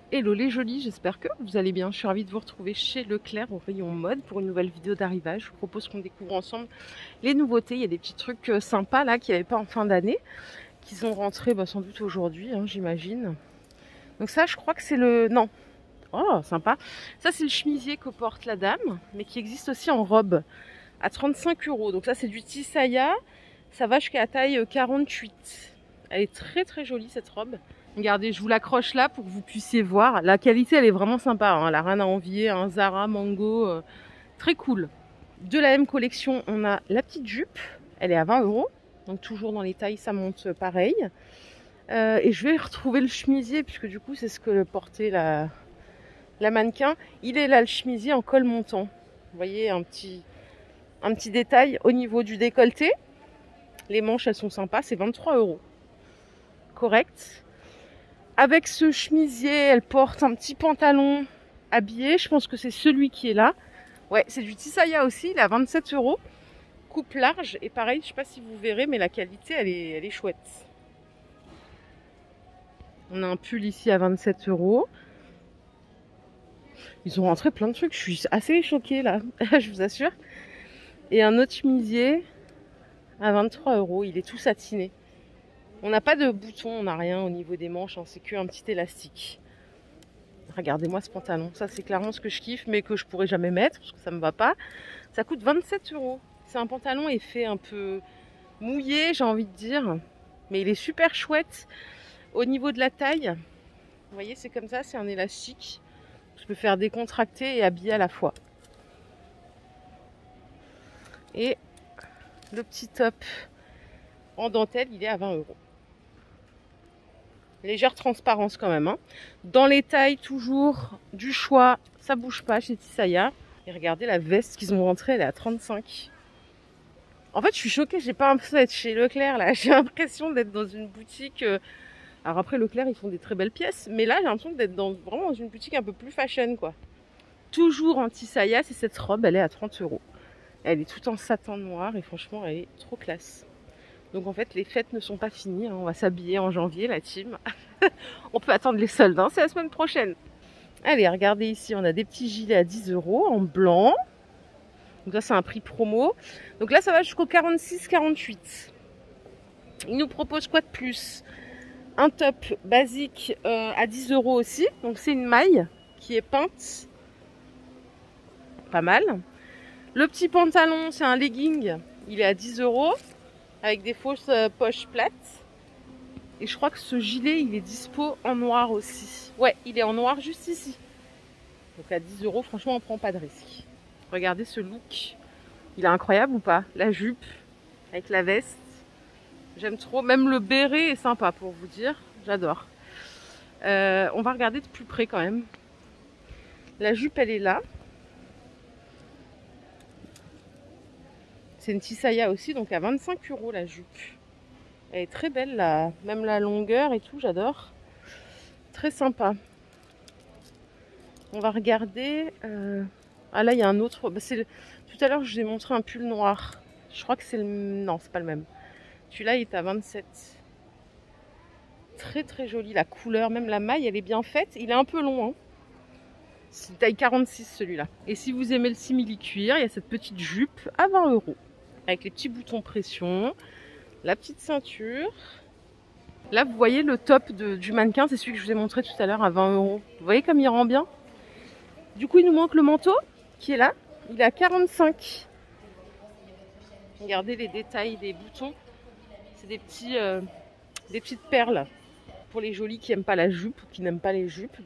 Hello les jolis, j'espère que vous allez bien. Je suis ravie de vous retrouver chez Leclerc au rayon mode pour une nouvelle vidéo d'arrivage. Je vous propose qu'on découvre ensemble les nouveautés. Il y a des petits trucs sympas là qu'il n'y avait pas en fin d'année, qui sont rentrés sans doute aujourd'hui, j'imagine. Donc ça, je crois que c'est le... Non. Oh, sympa. Ça, c'est le chemisier que porte la dame, mais qui existe aussi en robe à 35 €. Donc ça, c'est du Tissaya. Ça va jusqu'à la taille 48. Elle est très très jolie cette robe. Regardez, je vous l'accroche là pour que vous puissiez voir. La qualité, elle est vraiment sympa. Elle n'a rien à envier. Un Zara, Mango, très cool. De la même collection, on a la petite jupe. Elle est à 20 €. Donc toujours dans les tailles, ça monte pareil. Et je vais retrouver le chemisier, puisque du coup, c'est ce que portait la mannequin. Il est là, le chemisier en col montant. Vous voyez, un petit détail au niveau du décolleté. Les manches, elles sont sympas. C'est 23 €. Correct. Avec ce chemisier, elle porte un petit pantalon habillé. Je pense que c'est celui qui est là. Ouais, c'est du Tissaya aussi. Il est à 27 €. Coupe large. Et pareil, je ne sais pas si vous verrez, mais la qualité, elle est chouette. On a un pull ici à 27 €. Ils ont rentré plein de trucs. Je suis assez choquée là, je vous assure. Et un autre chemisier à 23 €. Il est tout satiné. On n'a pas de bouton, on n'a rien au niveau des manches, c'est qu'un petit élastique. Regardez-moi ce pantalon, ça c'est clairement ce que je kiffe, mais que je pourrais jamais mettre, parce que ça me va pas. Ça coûte 27 €. C'est un pantalon effet un peu mouillé, j'ai envie de dire, mais il est super chouette. Au niveau de la taille, vous voyez, c'est comme ça, c'est un élastique. Je peux faire décontracter et habiller à la fois. Et le petit top en dentelle, il est à 20 €. Légère transparence quand même. Dans les tailles, toujours du choix. Ça bouge pas chez Tissaya. Et regardez la veste qu'ils ont rentrée, elle est à 35. En fait, je suis choquée. J'ai pas l'impression d'être chez Leclerc là. J'ai l'impression d'être dans une boutique. Alors après, Leclerc, ils font des très belles pièces. Mais là, j'ai l'impression d'être vraiment dans une boutique un peu plus fashion, quoi. Toujours en Tissaya, c'est cette robe. Elle est à 30 €. Elle est toute en satin noir et franchement, elle est trop classe. Donc en fait, les fêtes ne sont pas finies. On va s'habiller en janvier, la team. On peut attendre les soldes, c'est la semaine prochaine. Allez, regardez ici, on a des petits gilets à 10 € en blanc. Donc ça, c'est un prix promo. Donc là, ça va jusqu'au 46-48. Ils nous proposent quoi de plus? Un top basique à 10 € aussi. Donc c'est une maille qui est peinte. Pas mal. Le petit pantalon, c'est un legging. Il est à 10 € avec des fausses poches plates. Et je crois que ce gilet, il est dispo en noir aussi. Ouais, il est en noir juste ici. Donc à 10 €, franchement, on prend pas de risque. Regardez ce look. Il est incroyable ou pas? La jupe avec la veste. J'aime trop. Même le béret est sympa pour vous dire. J'adore. On va regarder de plus près quand même. La jupe, elle est là. C'est une Tissaya aussi, donc à 25 € la jupe. Elle est très belle, là. Même la longueur et tout, j'adore. Très sympa. On va regarder. Ah là, il y a un autre. Tout à l'heure, je vous ai montré un pull noir. Je crois que c'est le... Non, c'est pas le même. Celui-là, il est à 27. Très très joli, la couleur. Même la maille, elle est bien faite. Il est un peu long. C'est taille 46 celui-là. Et si vous aimez le simili-cuir, il y a cette petite jupe à 20 €. Avec les petits boutons pression. La petite ceinture. Là, vous voyez le top du mannequin. C'est celui que je vous ai montré tout à l'heure à 20 €. Vous voyez comme il rend bien? Du coup, il nous manque le manteau qui est là. Il est à 45. Regardez les détails des boutons. C'est des petites perles. Pour les jolis qui n'aiment pas la jupe ou qui n'aiment pas les jupes,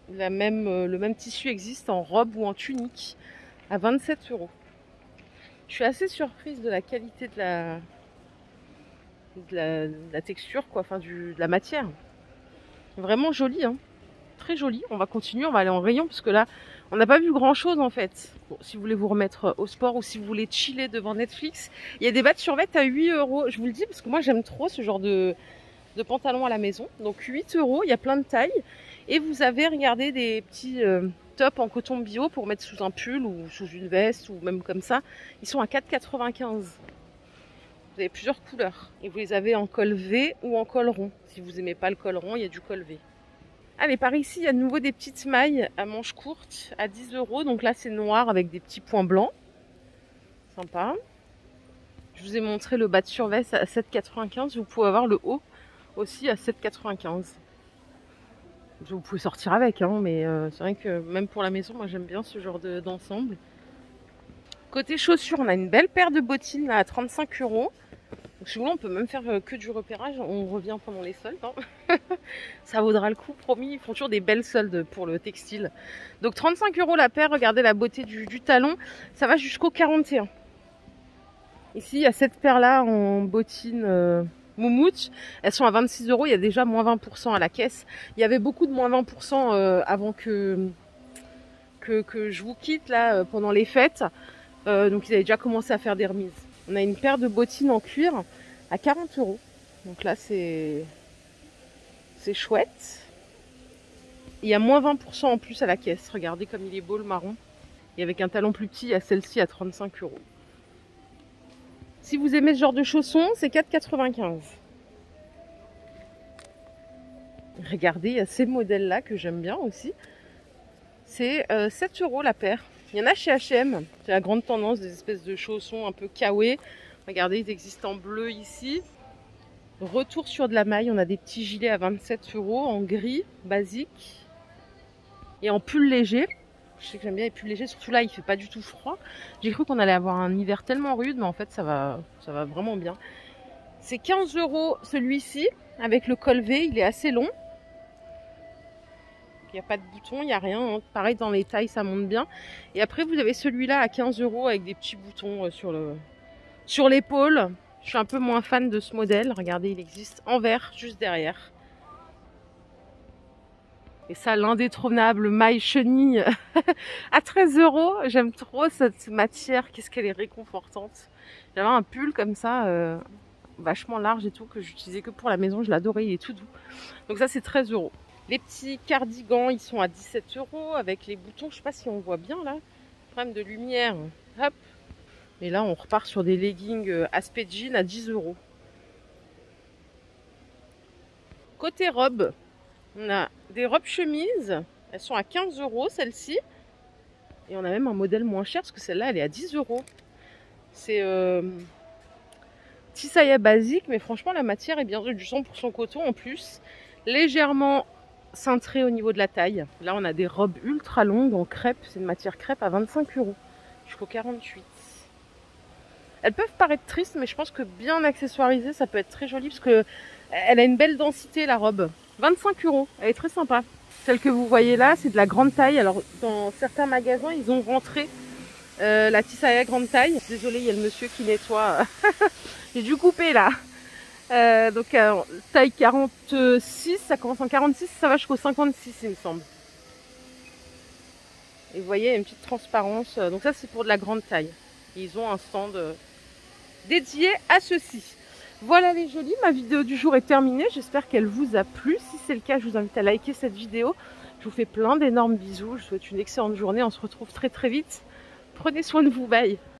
le même tissu existe en robe ou en tunique à 27 €. Je suis assez surprise de la qualité de la texture, quoi, enfin de la matière. Vraiment joli, très joli. On va continuer, on va aller en rayon parce que là, on n'a pas vu grand chose en fait. Bon, si vous voulez vous remettre au sport ou si vous voulez chiller devant Netflix, il y a des bas de survêt à 8 €. Je vous le dis parce que moi j'aime trop ce genre de pantalon à la maison. Donc 8 €, il y a plein de tailles. Et vous avez, regardé, des petits tops en coton bio pour mettre sous un pull ou sous une veste ou même comme ça. Ils sont à 4,95 €. Vous avez plusieurs couleurs. Et vous les avez en col V ou en col rond. Si vous n'aimez pas le col rond, il y a du col V. Allez, par ici, il y a de nouveau des petites mailles à manches courtes à 10 €. Donc là, c'est noir avec des petits points blancs. Sympa. Je vous ai montré le bas de survêt à 7,95 €. Vous pouvez avoir le haut aussi à 7,95 €. Vous pouvez sortir avec, hein, mais c'est vrai que même pour la maison, moi j'aime bien ce genre d'ensemble. Côté chaussures, on a une belle paire de bottines là, à 35 €. Donc, si vous voulez, on peut même faire que du repérage. On revient pendant les soldes. Hein. Ça vaudra le coup, promis. Ils font toujours des belles soldes pour le textile. Donc 35 € la paire. Regardez la beauté du talon. Ça va jusqu'au 41. Ici, il y a cette paire là en bottines moumoute. Elles sont à 26 €. Il y a déjà moins 20% à la caisse. Il y avait beaucoup de moins 20% avant que je vous quitte là pendant les fêtes. Donc ils avaient déjà commencé à faire des remises. On a une paire de bottines en cuir à 40 €. Donc là c'est chouette. Il y a moins 20% en plus à la caisse. Regardez comme il est beau le marron. Et avec un talon plus petit, il y a celle-ci à 35 €. Si vous aimez ce genre de chaussons, c'est 4,95 €. Regardez, il y a ces modèles-là que j'aime bien aussi. C'est 7 € la paire. Il y en a chez H&M. C'est la grande tendance des espèces de chaussons un peu kawé. Regardez, ils existent en bleu ici. Retour sur de la maille. On a des petits gilets à 27 € en gris, basique. Et en pull léger. Je sais que j'aime bien les pulls légers. Surtout là, il fait pas du tout froid. J'ai cru qu'on allait avoir un hiver tellement rude. Mais en fait, ça va vraiment bien. C'est 15 € celui-ci. Avec le col V, il est assez long. Il n'y a pas de bouton, il n'y a rien. Hein. Pareil, dans les tailles, ça monte bien. Et après, vous avez celui-là à 15 € avec des petits boutons sur l'épaule. Je suis un peu moins fan de ce modèle. Regardez, il existe en vert, juste derrière. Et ça, l'indétrônable maille chenille à 13 €. J'aime trop cette matière. Qu'est-ce qu'elle est réconfortante. J'avais un pull comme ça, vachement large et tout, que j'utilisais que pour la maison. Je l'adorais, il est tout doux. Donc ça, c'est 13 €. Les petits cardigans, ils sont à 17 € avec les boutons. Je sais pas si on voit bien là. Problème de lumière. Hop. Et là, on repart sur des leggings aspect jean à 10 €. Côté robe, on a des robes chemises. Elles sont à 15 € celles-ci. Et on a même un modèle moins cher parce que celle-là, elle est à 10 €. C'est tissaïa basique, mais franchement, la matière est bien du 100% coton en plus. Légèrement cintré au niveau de la taille. Là, on a des robes ultra longues en crêpe. C'est une matière crêpe à 25 € jusqu'au 48. Elles peuvent paraître tristes, mais je pense que bien accessoirisées, ça peut être très joli parce que elle a une belle densité, la robe. 25 €. Elle est très sympa. Celle que vous voyez là, c'est de la grande taille. Alors, dans certains magasins, ils ont rentré la tissaïa grande taille. Désolée, il y a le monsieur qui nettoie. J'ai dû couper là. Donc taille 46, ça commence en 46, ça va jusqu'au 56 il me semble. Et vous voyez, il y a une petite transparence. Donc ça c'est pour de la grande taille. Et ils ont un stand dédié à ceci. Voilà les jolis, ma vidéo du jour est terminée. J'espère qu'elle vous a plu. Si c'est le cas, je vous invite à liker cette vidéo. Je vous fais plein d'énormes bisous. Je vous souhaite une excellente journée. On se retrouve très très vite. Prenez soin de vous. Bye.